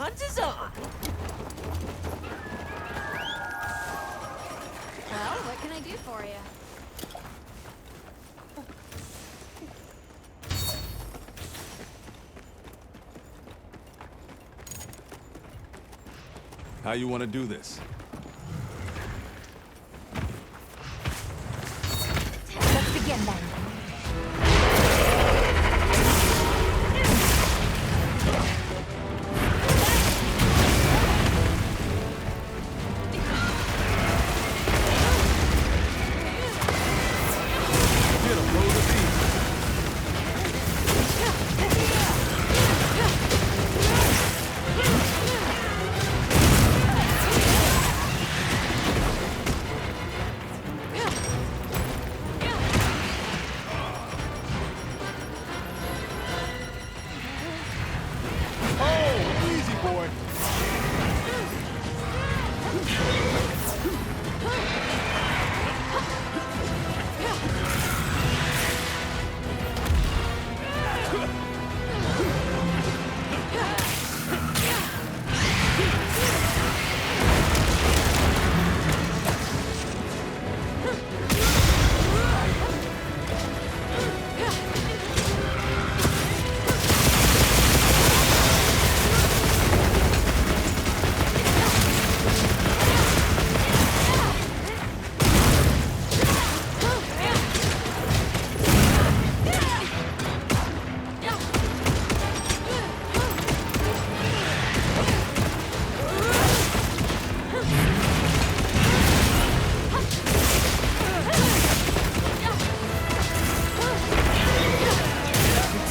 hunt is on! Well, what can I do for you? How you want to do this? Let's begin then. Get him, load the beat. Oh, easy, boy.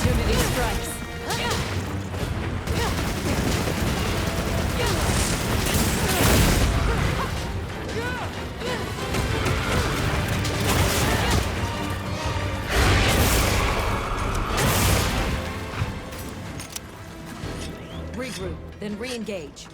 Opportunity strikes. Regroup, then re-engage.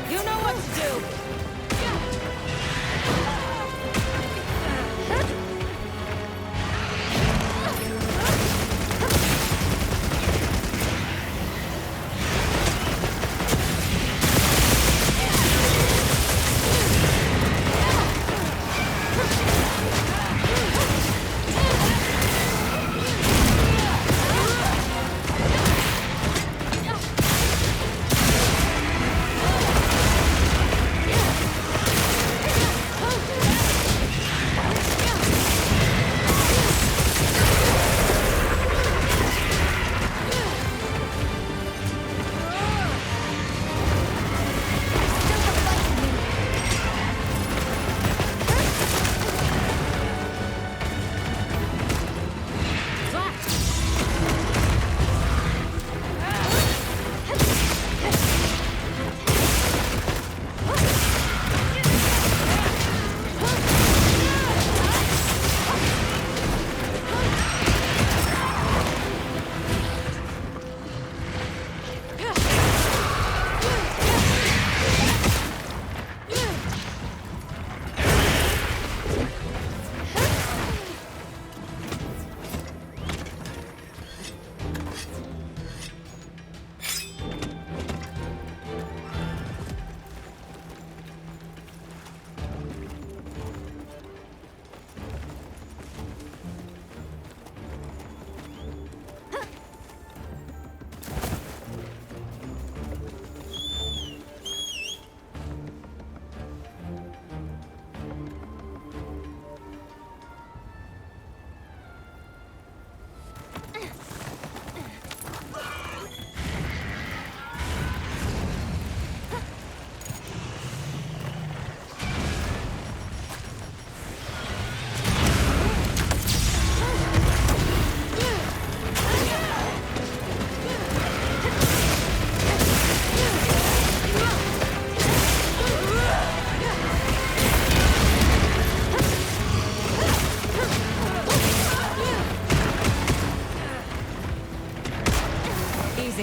You know what to do!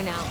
now.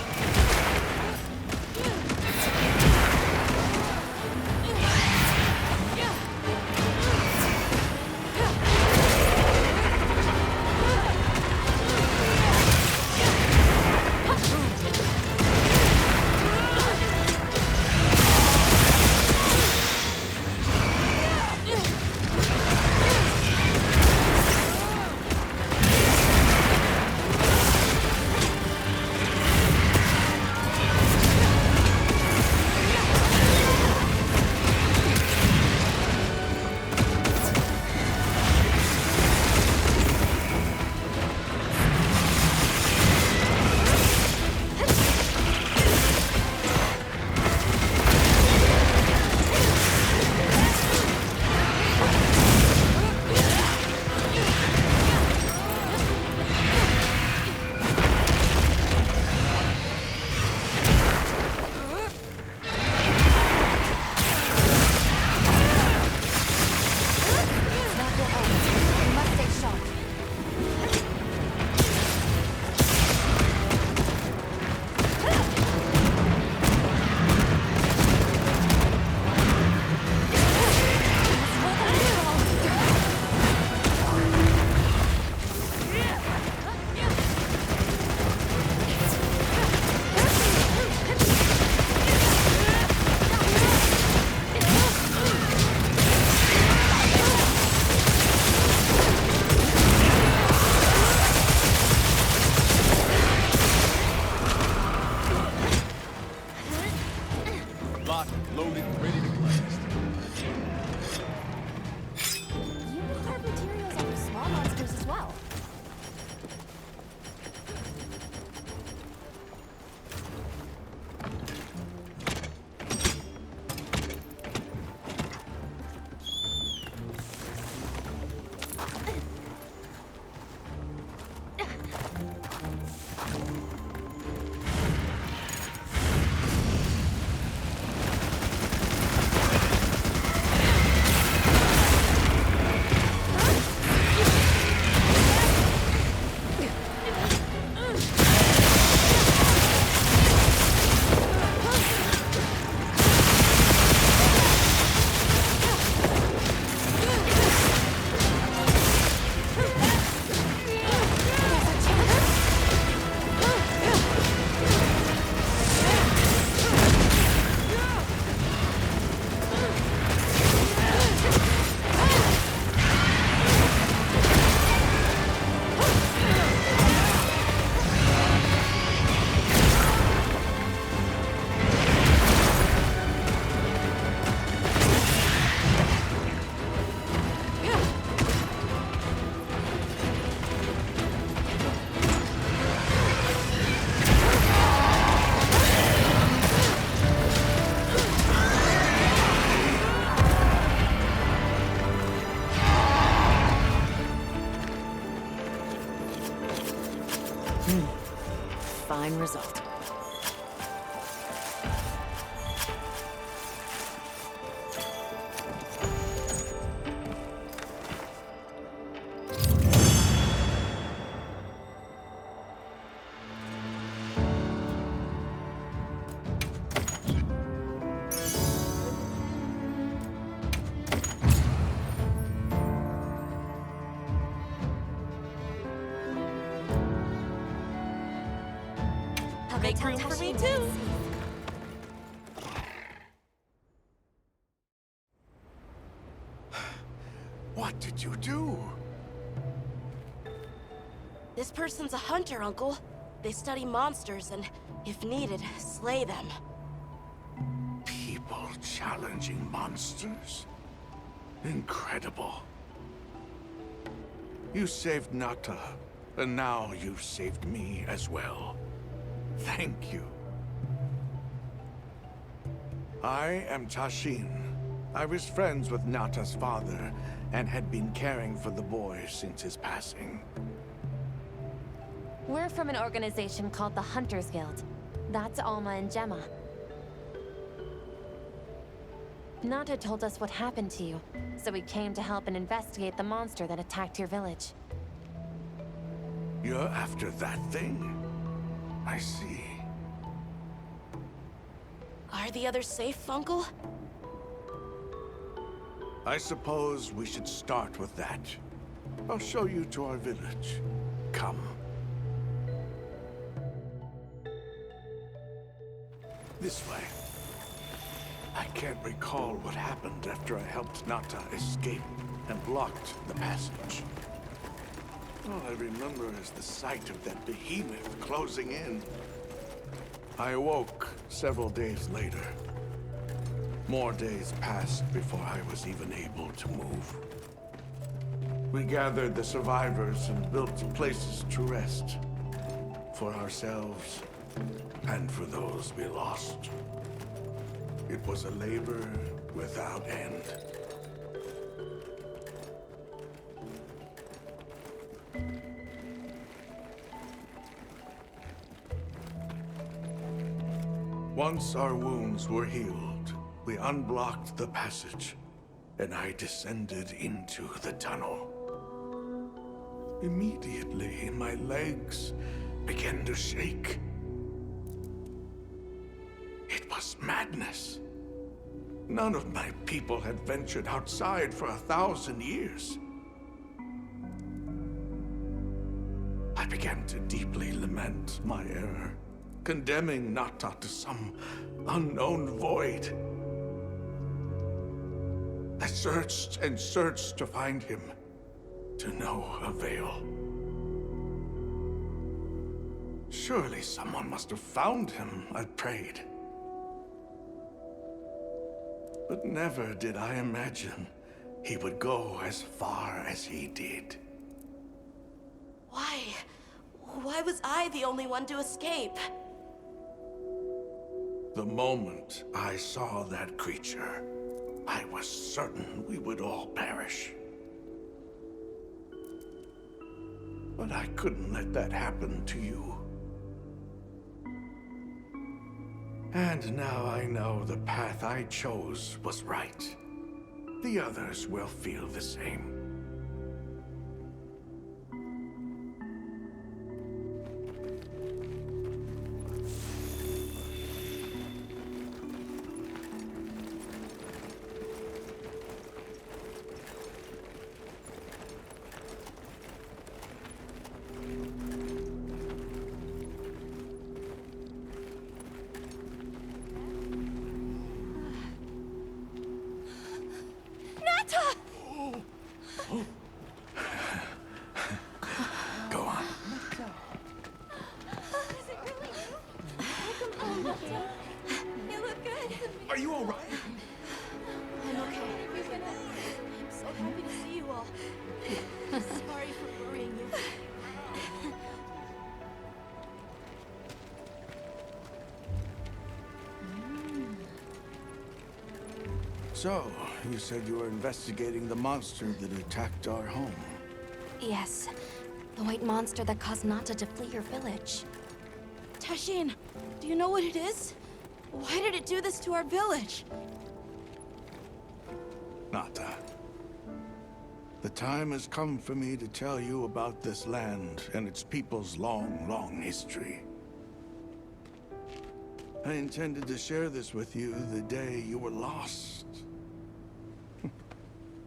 Locked, loaded, ready to blast. You can carve materials out of small monsters as well. Fine result. Make room for me too. What did you do? This person's a hunter, Uncle. They study monsters and, if needed, slay them. People challenging monsters? Incredible. You saved Nata, and now you've saved me as well. Thank you. I am Tashin. I was friends with Nata's father, and had been caring for the boy since his passing. We're from an organization called the Hunters Guild. That's Alma and Gemma. Nata told us what happened to you, so we came to help and investigate the monster that attacked your village. You're after that thing? I see. Are the others safe, Uncle? I suppose we should start with that. I'll show you to our village. Come. This way. I can't recall what happened after I helped Nata escape and blocked the passage. All I remember is the sight of that behemoth closing in. I awoke several days later. More days passed before I was even able to move. We gathered the survivors and built places to rest. For ourselves and for those we lost. It was a labor without end. Once our wounds were healed, we unblocked the passage, and I descended into the tunnel. Immediately, my legs began to shake. It was madness. None of my people had ventured outside for 1,000 years. I began to deeply lament my error, condemning Nata to some unknown void. I searched and searched to find him, to no avail. Surely someone must have found him, I prayed. But never did I imagine he would go as far as he did. Why? Why was I the only one to escape? The moment I saw that creature, I was certain we would all perish. But I couldn't let that happen to you. And now I know the path I chose was right. The others will feel the same. Go on. You look good. Are you all right? I'm okay. I'm so happy to see you all. Sorry for worrying you. So, you said you were investigating the monster that attacked our home. Yes. The white monster that caused Nata to flee your village. Tashin, do you know what it is? Why did it do this to our village? Nata. The time has come for me to tell you about this land and its people's long, long history. I intended to share this with you the day you were lost.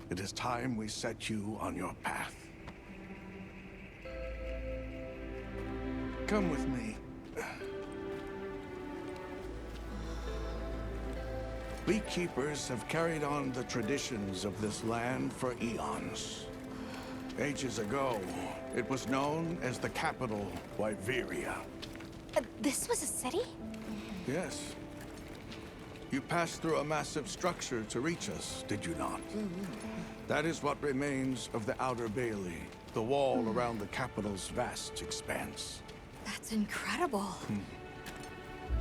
It is time we set you on your path. Come with me. Beekeepers have carried on the traditions of this land for eons. Ages ago, it was known as the capital, Wyveria. This was a city? Yes. You passed through a massive structure to reach us, did you not? That is what remains of the Outer Bailey, the wall around the capital's vast expanse. That's incredible.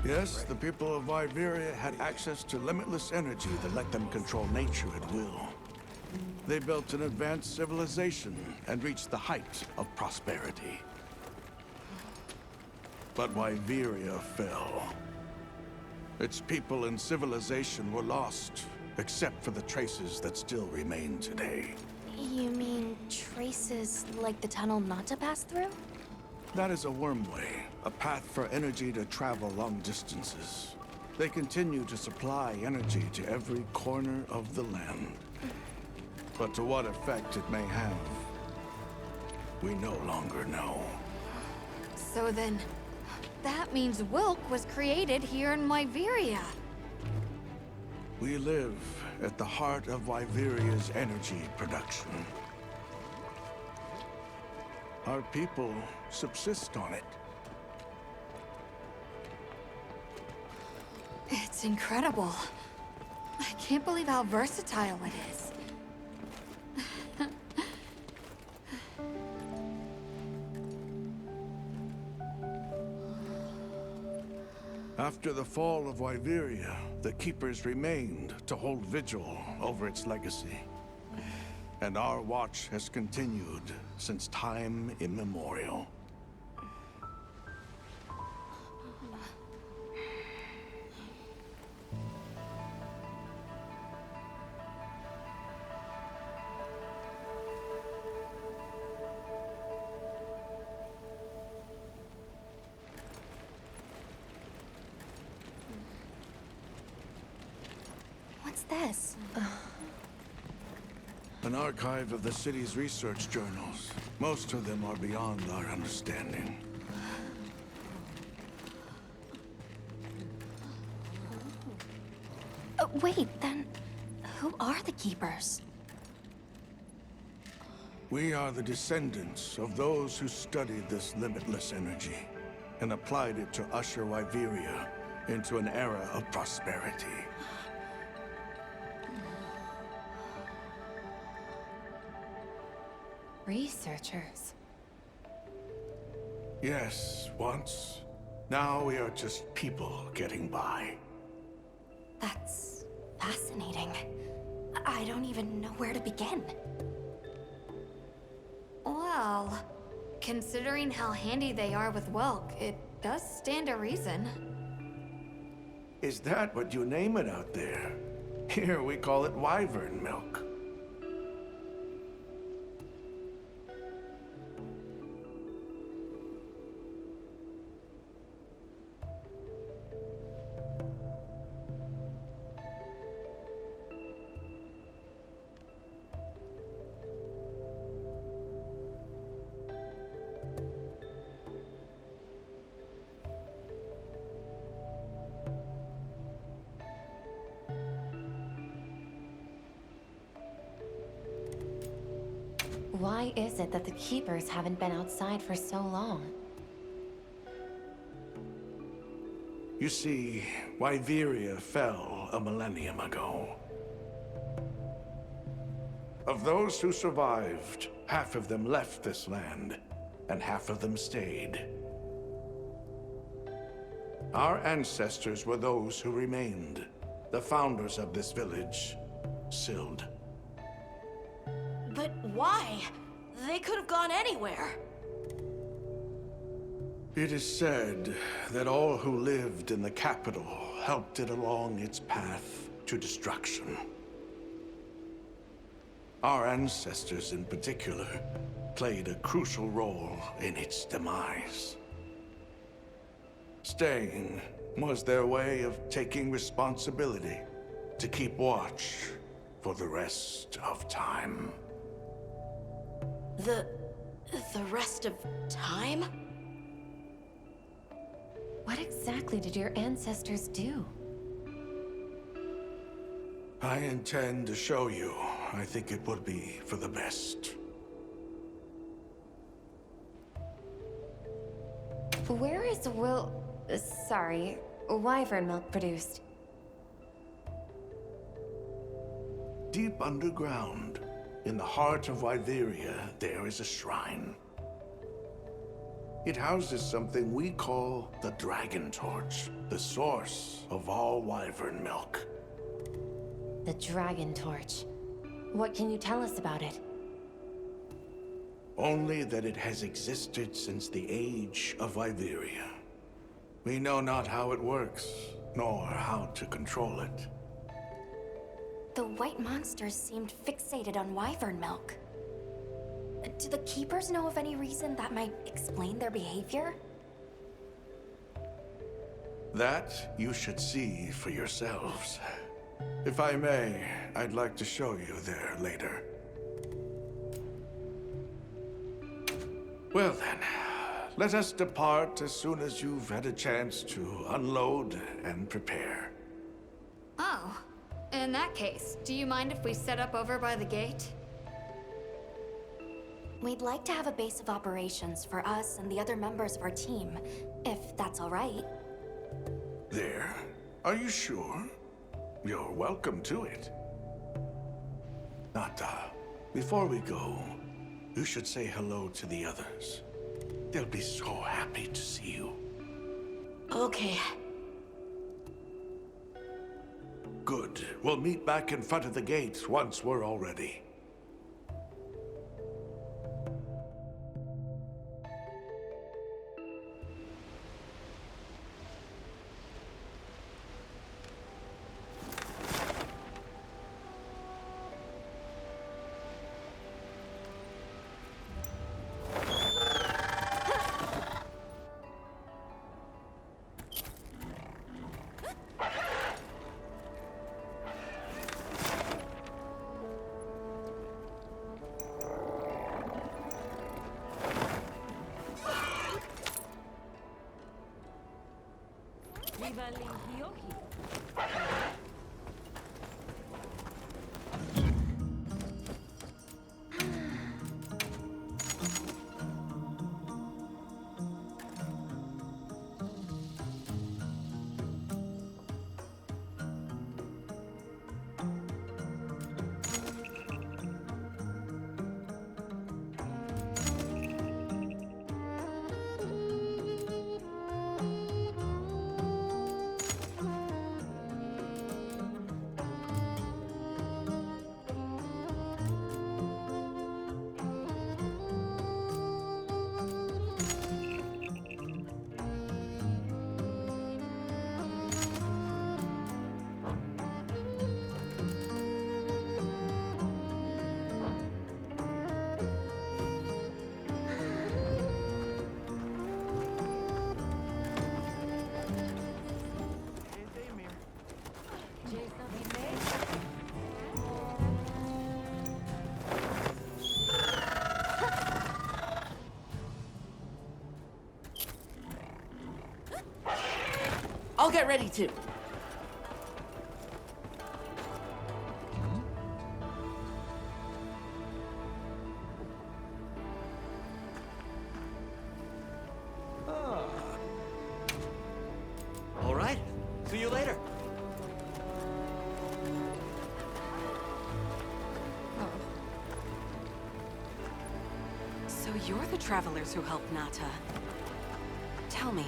Yes, the people of Wyveria had access to limitless energy that let them control nature at will. They built an advanced civilization and reached the height of prosperity. But Wyveria fell. Its people and civilization were lost, except for the traces that still remain today. You mean traces like the tunnel Nata passed through? That is a wormway, a path for energy to travel long distances. They continue to supply energy to every corner of the land. But to what effect it may have, we no longer know. So then, that means Wilk was created here in Wyveria. We live at the heart of Wyveria's energy production. Our people subsist on it. It's incredible. I can't believe how versatile it is. After the fall of Wyveria, the Keepers remained to hold vigil over its legacy. And our watch has continued since time immemorial. What's this? An archive of the city's research journals. Most of them are beyond our understanding. Wait, then, who are the Keepers? We are the descendants of those who studied this limitless energy and applied it to usher Wyveria into an era of prosperity. Researchers. Yes, once. Now we are just people getting by. That's fascinating. I don't even know where to begin. Well, considering how handy they are with Welk, it does stand to reason. Is that what you name it out there? Here we call it wyvern milk. Why is it that the Keepers haven't been outside for so long? You see, Wyveria fell a millennium ago. Of those who survived, half of them left this land, and half of them stayed. Our ancestors were those who remained, the founders of this village, Sild. But why? They could have gone anywhere. It is said that all who lived in the capital helped it along its path to destruction. Our ancestors in particular played a crucial role in its demise. Staying was their way of taking responsibility to keep watch for the rest of time. The rest of time? What exactly did your ancestors do? I intend to show you. I think it would be for the best. Where is wyvern milk produced? Deep underground, in the heart of Wyveria, there is a shrine. It houses something we call the Dragon Torch, the source of all wyvern milk. The Dragon Torch. What can you tell us about it? Only that it has existed since the age of Wyveria. We know not how it works, nor how to control it. The white monsters seemed fixated on wyvern milk. Do the Keepers know of any reason that might explain their behavior? That you should see for yourselves. If I may, I'd like to show you there later. Well then, let us depart as soon as you've had a chance to unload and prepare. Oh, in that case, do you mind if we set up over by the gate? We'd like to have a base of operations for us and the other members of our team, if that's all right. There? Are you sure? You're welcome to it. Nata, before we go, you should say hello to the others. They'll be so happy to see you. Okay. Good. We'll meet back in front of the gate once we're all ready. I'll get ready too. All right. See you later. So you're the travelers who helped Nata. Tell me,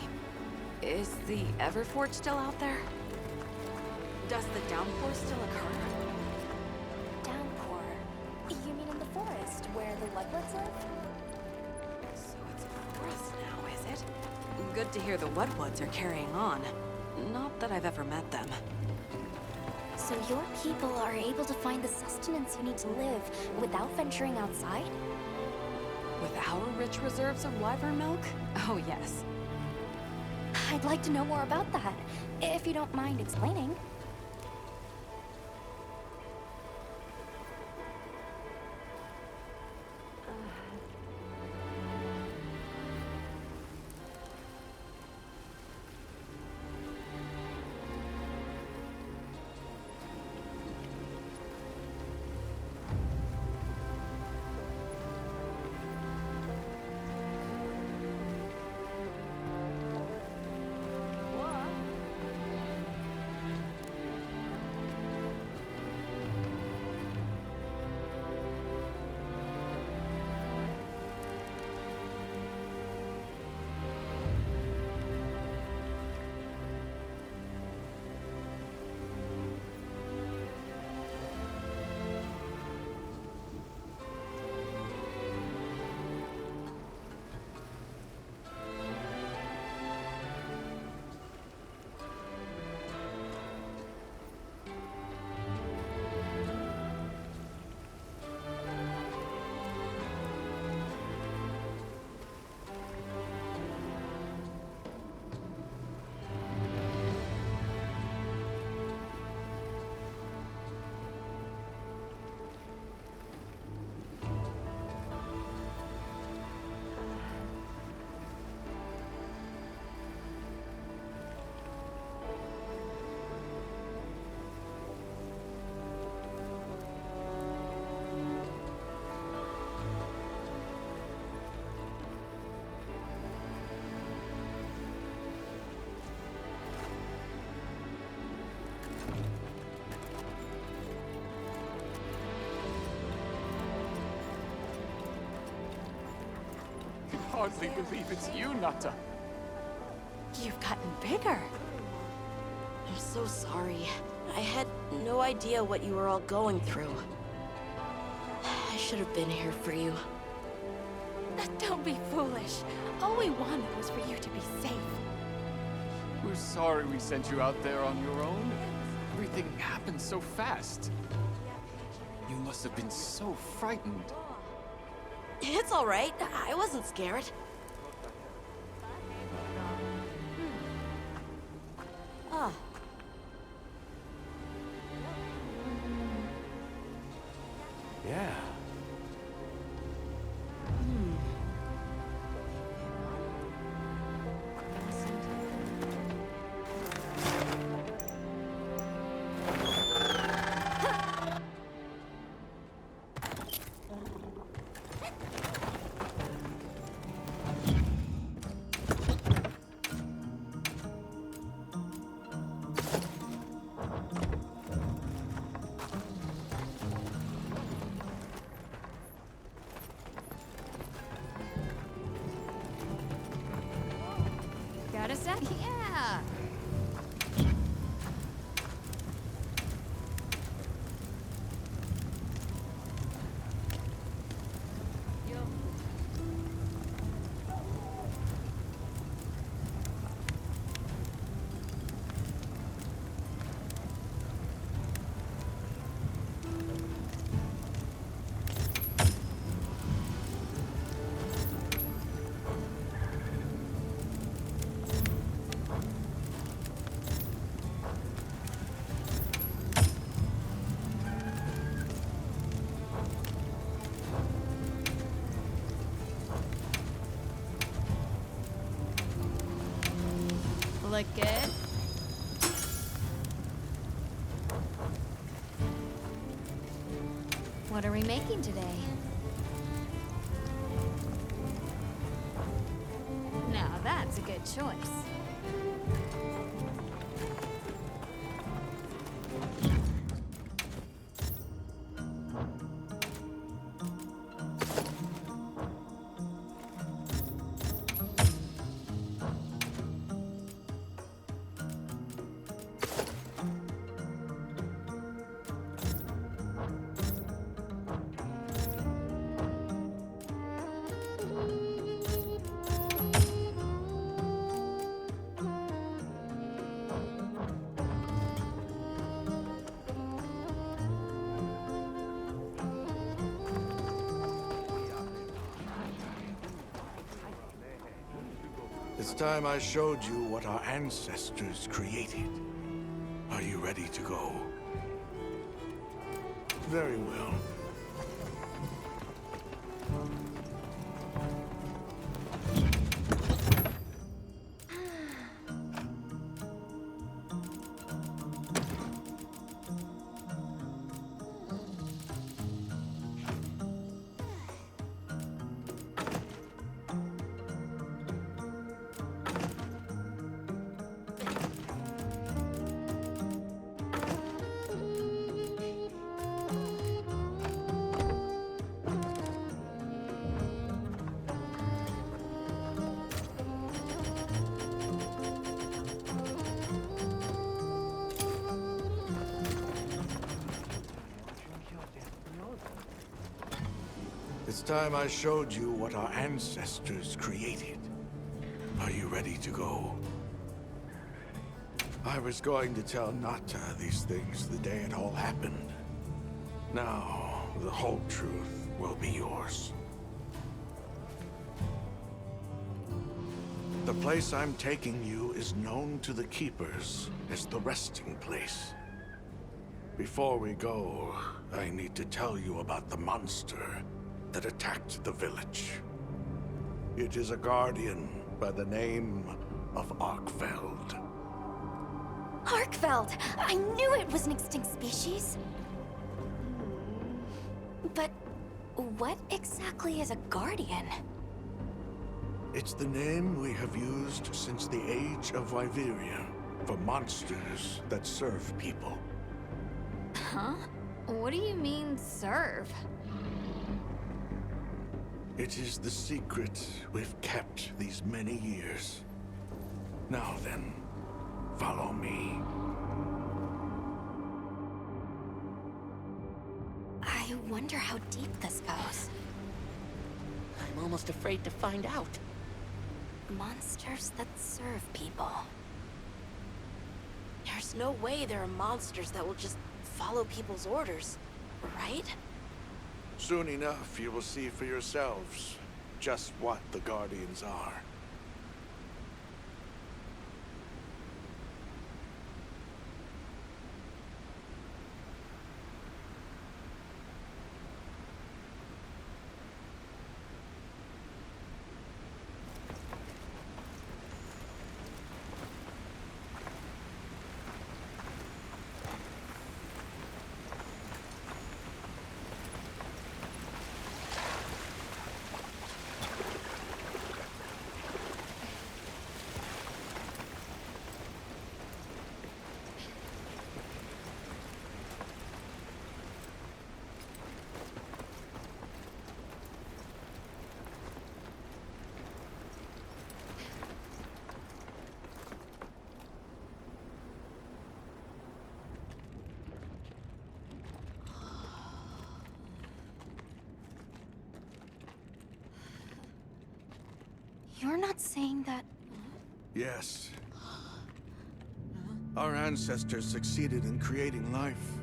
is the Everforge still out there? Does the downpour still occur? Downpour? You mean in the forest, where the Ludwoods live? So it's a forest now, is it? Good to hear the Ludwoods are carrying on. Not that I've ever met them. So your people are able to find the sustenance you need to live without venturing outside? With our rich reserves of wyvern milk? Oh yes. I'd like to know more about that, if you don't mind explaining. hardly believe it's you, Nata. You've gotten bigger. I'm so sorry. I had no idea what you were all going through. I should have been here for you. Don't be foolish. All we wanted was for you to be safe. We're sorry we sent you out there on your own. Everything happened so fast. You must have been so frightened. It's all right. I wasn't scared. Ah. Yeah. Got a sec? Yeah. Look good? What are we making today? Now that's a good choice. It's time I showed you what our ancestors created. Are you ready to go? Very well. It's time I showed you what our ancestors created. Are you ready to go? I was going to tell Nata these things the day it all happened. Now, the whole truth will be yours. The place I'm taking you is known to the Keepers as the resting place. Before we go, I need to tell you about the monster that attacked the village. It is a guardian by the name of Arkfeld. Arkfeld! I knew it was an extinct species. But what exactly is a guardian? It's the name we have used since the age of Wyveria for monsters that serve people. Huh? What do you mean, serve? It is the secret we've kept these many years. Now then, follow me. I wonder how deep this goes. I'm almost afraid to find out. Monsters that serve people. There's no way there are monsters that will just follow people's orders, right? Soon enough, you will see for yourselves just what the Guardians are. You're not saying that... Yes. Our ancestors succeeded in creating life.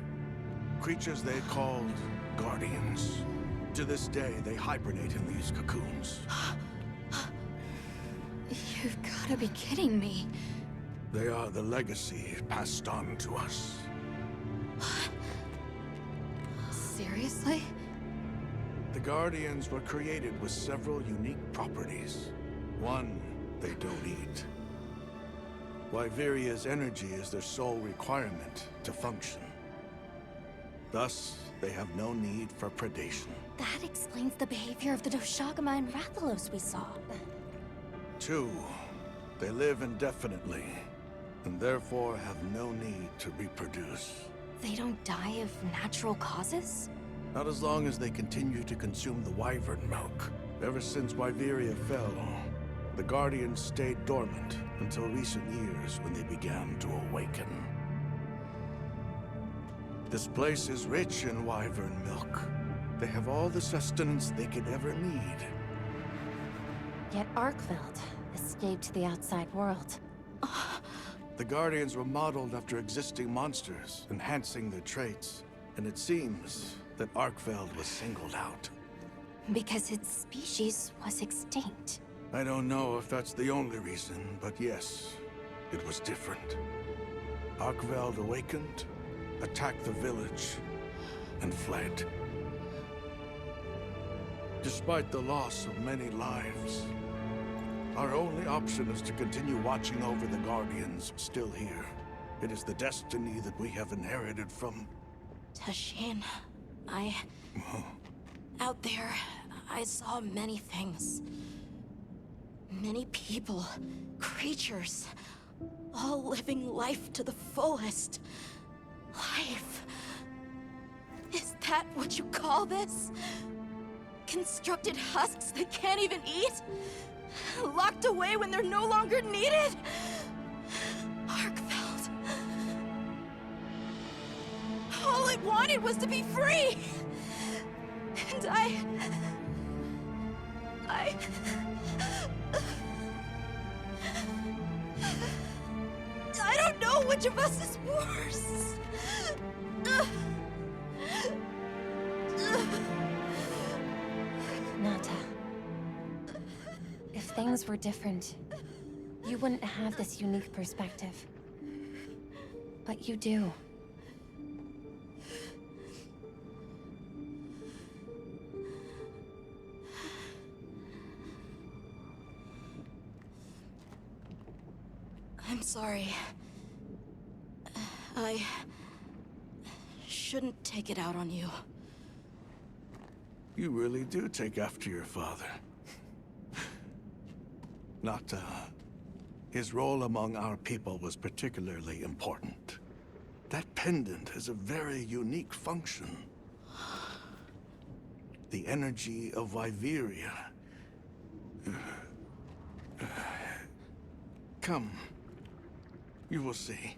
Creatures they called Guardians. To this day, they hibernate in these cocoons. You've gotta be kidding me. They are the legacy passed on to us. Seriously? The Guardians were created with several unique properties. One, they don't eat. Wyveria's energy is their sole requirement to function. Thus, they have no need for predation. That explains the behavior of the Doshagama and Rathalos we saw. Two, they live indefinitely, and therefore have no need to reproduce. They don't die of natural causes? Not as long as they continue to consume the wyvern milk. Ever since Wyveria fell, the Guardians stayed dormant until recent years when they began to awaken. This place is rich in wyvern milk. They have all the sustenance they could ever need. Yet Arkveld escaped to the outside world. The Guardians were modeled after existing monsters, enhancing their traits. And it seems that Arkveld was singled out. Because its species was extinct. I don't know if that's the only reason, but yes, it was different. Arkveld awakened, attacked the village, and fled. Despite the loss of many lives, our only option is to continue watching over the Guardians still here. It is the destiny that we have inherited from... Tashin, out there, I saw many things. Many people, creatures, all living life to the fullest. Life. Is that what you call this? Constructed husks they can't even eat? Locked away when they're no longer needed? Arkveld. All it wanted was to be free! And I don't know which of us is worse. Nata. If things were different, you wouldn't have this unique perspective. But you do. I'm sorry. I shouldn't take it out on you. You really do take after your father. Nata. His role among our people was particularly important. That pendant has a very unique function. The energy of Viveria. Come. You will see.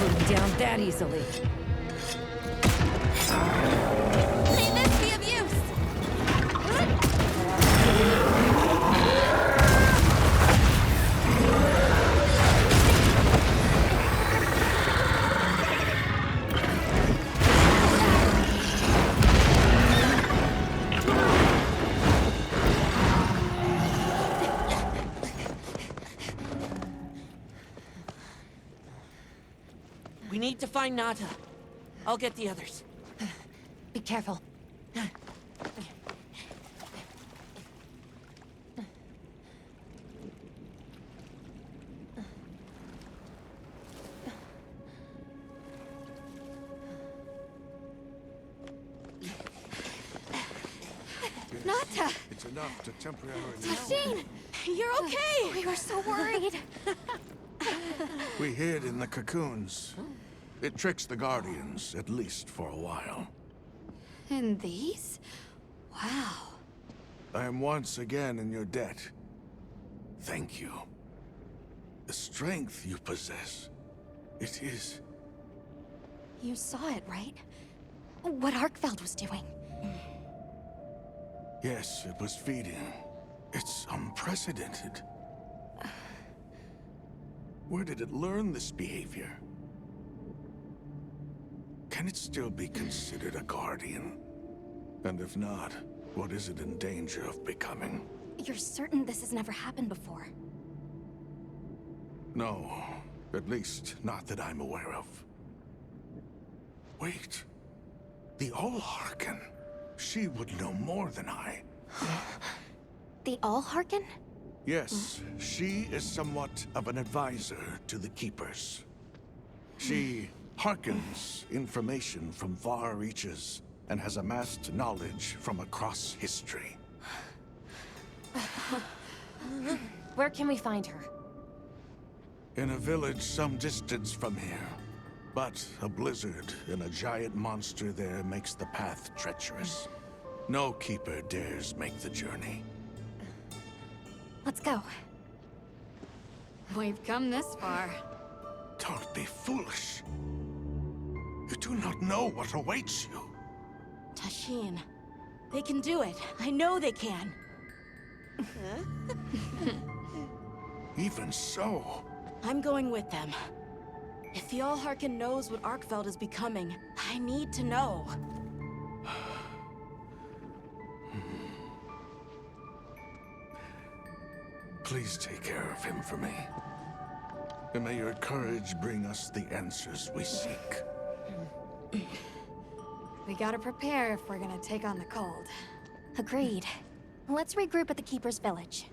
put him down that easily. May this be of use! We need to find Nata. I'll get the others. Be careful. Nata! It's enough to temporarily... Tashin! You're okay! We were so worried. We hid in the cocoons. It tricks the Guardians, at least for a while. And these? Wow. I am once again in your debt. Thank you. The strength you possess, it is... You saw it, right? What Arkfeld was doing. Yes, it was feeding. It's unprecedented. Where did it learn this behavior? Can it still be considered a Guardian? And if not, what is it in danger of becoming? You're certain this has never happened before? No, at least not that I'm aware of. Wait, the All-Harken. She would know more than I. The All-Harken? Yes, she is somewhat of an advisor to the Keepers. She hearkens information from far reaches and has amassed knowledge from across history. Where can we find her? In a village some distance from here. But a blizzard and a giant monster there makes the path treacherous. No Keeper dares make the journey. Let's go. We've come this far. Don't be foolish. You do not know what awaits you. Tashin, they can do it. I know they can. Even so, I'm going with them. If the All-Harken knows what Arkfeld is becoming, I need to know. please take care of him for me. And may your courage bring us the answers we seek. We gotta prepare if we're gonna take on the cold. Agreed. Let's regroup at the Keeper's village.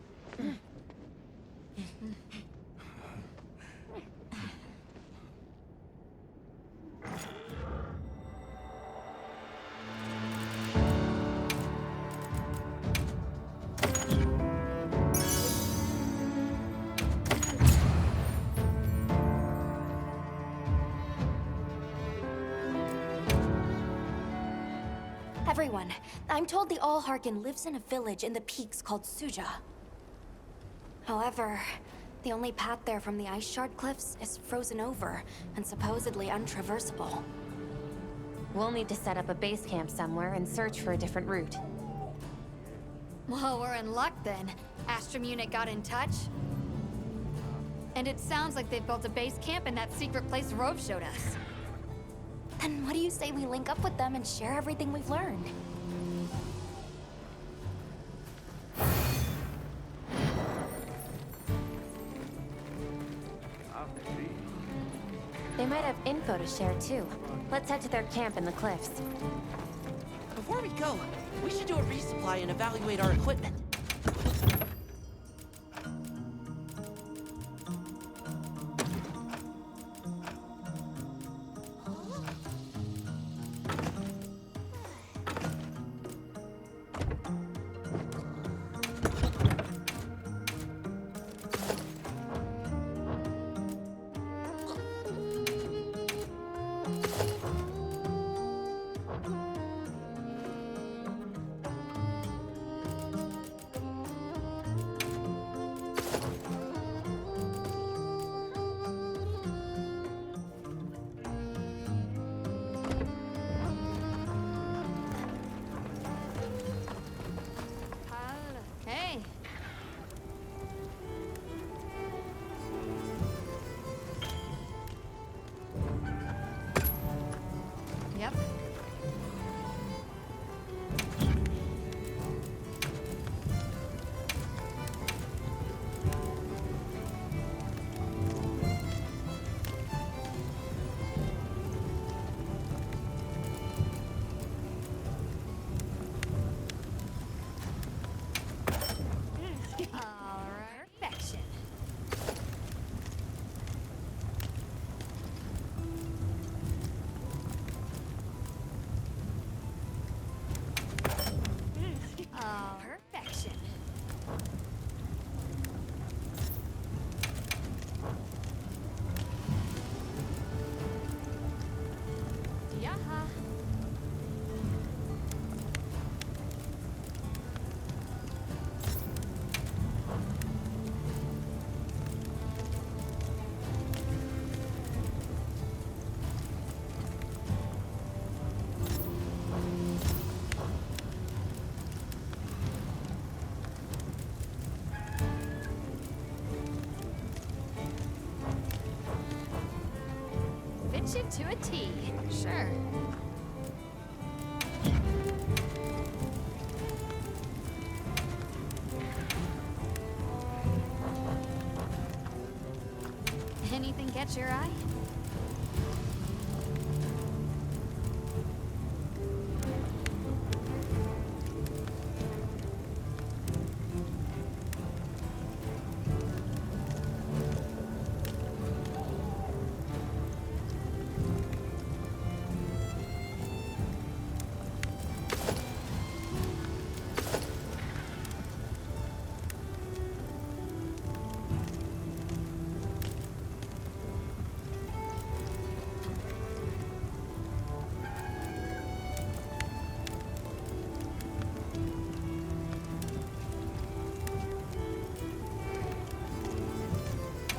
Everyone, I'm told the All-Harken lives in a village in the peaks called Suja. However, the only path there from the Ice Shard Cliffs is frozen over and supposedly untraversable. We'll need to set up a base camp somewhere and search for a different route. Well, we're in luck then. Astrum unit got in touch. And it sounds like they've built a base camp in that secret place Rove showed us. Then what do you say we link up with them and share everything we've learned? They might have info to share too. Let's head to their camp in the cliffs. Before we go, we should do a resupply and evaluate our equipment. Fit you to a T. Sure. Anything catch your eye?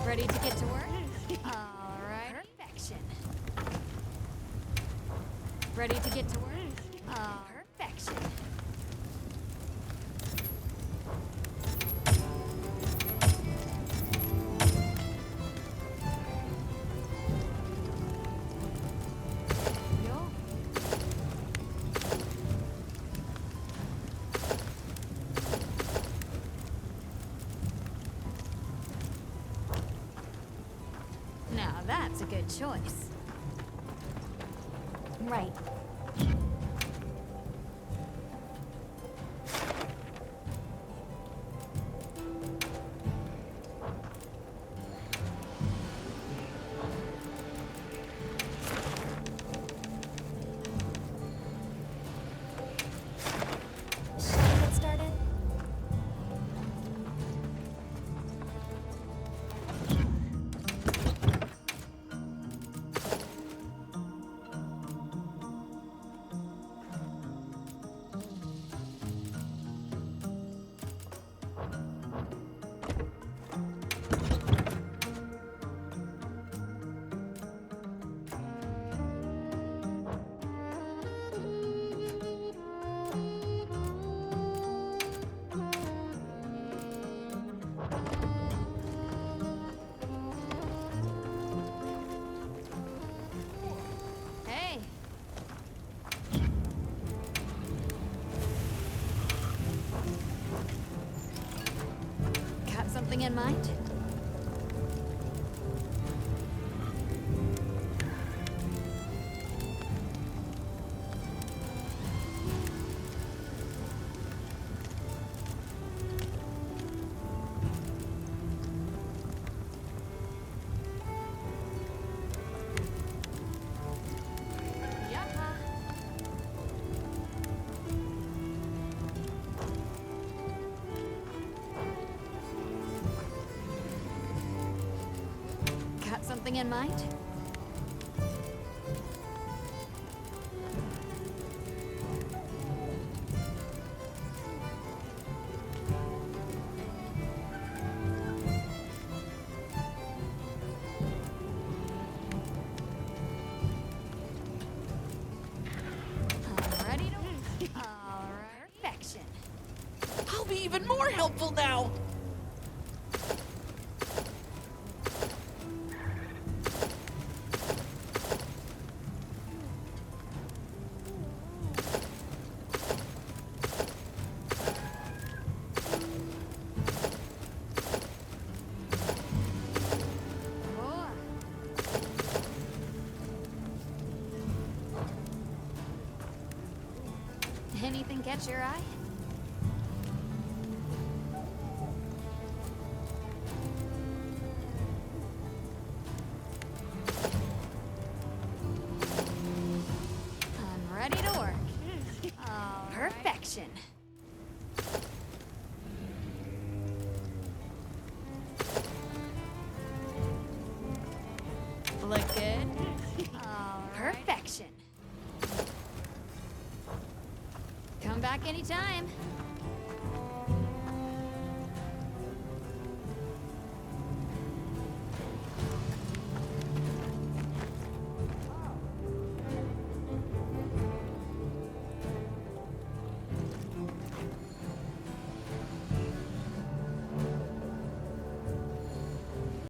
Ready to get to work? All right. Perfection. Ready to get to work? Perfection. Yo. Now that's a good choice. Right. Shall we get started? Hey. Got something in mind? Yeah. Got something in mind? I'm ready to work. All right. Perfection. I'll be even more helpful now! Oh. Anything catch your eye? I'm ready to work. Perfection. Look good? Perfection. Come back anytime.